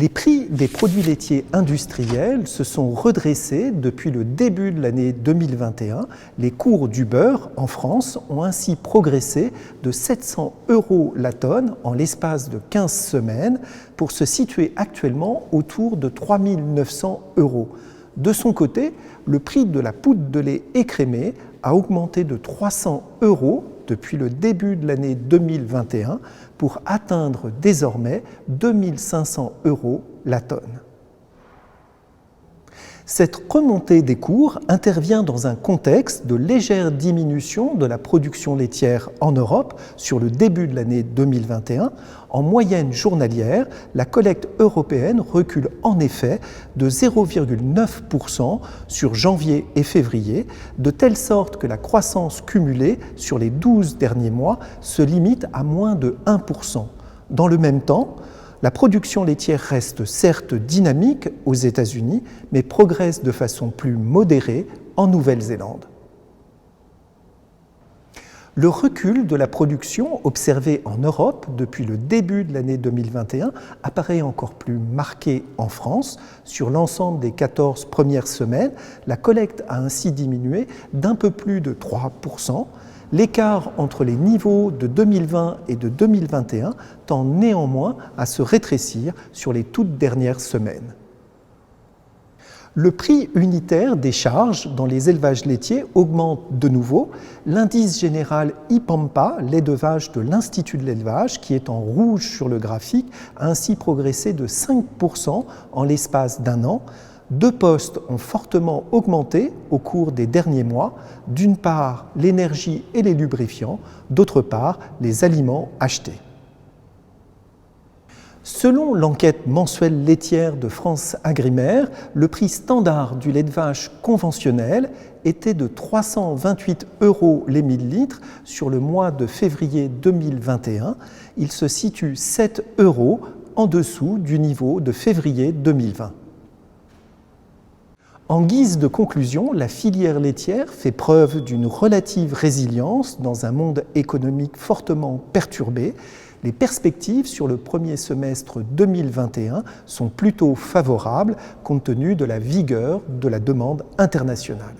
Les prix des produits laitiers industriels se sont redressés depuis le début de l'année 2021. Les cours du beurre en France ont ainsi progressé de 700 € la tonne en l'espace de 15 semaines pour se situer actuellement autour de 3 900 €. De son côté, le prix de la poudre de lait écrémé a augmenté de 300 € depuis le début de l'année 2021 pour atteindre désormais 2 500 € la tonne. Cette remontée des cours intervient dans un contexte de légère diminution de la production laitière en Europe sur le début de l'année 2021. En moyenne journalière, la collecte européenne recule en effet de 0,9% sur janvier et février, de telle sorte que la croissance cumulée sur les 12 derniers mois se limite à moins de 1%. Dans le même temps, la production laitière reste certes dynamique aux États-Unis, mais progresse de façon plus modérée en Nouvelle-Zélande. Le recul de la production observé en Europe depuis le début de l'année 2021 apparaît encore plus marqué en France. Sur l'ensemble des 14 premières semaines, la collecte a ainsi diminué d'un peu plus de 3%. L'écart entre les niveaux de 2020 et de 2021 tend néanmoins à se rétrécir sur les toutes dernières semaines. Le prix unitaire des charges dans les élevages laitiers augmente de nouveau. L'indice général IPAMPA, lait de vache de l'Institut de l'élevage, qui est en rouge sur le graphique, a ainsi progressé de 5% en l'espace d'un an. Deux postes ont fortement augmenté au cours des derniers mois, d'une part l'énergie et les lubrifiants, d'autre part les aliments achetés. Selon l'enquête mensuelle laitière de France Agrimaire, le prix standard du lait de vache conventionnel était de 328 € les 1000 litres sur le mois de février 2021. Il se situe 7 € en dessous du niveau de février 2020. En guise de conclusion, la filière laitière fait preuve d'une relative résilience dans un monde économique fortement perturbé. Les perspectives sur le premier semestre 2021 sont plutôt favorables compte tenu de la vigueur de la demande internationale.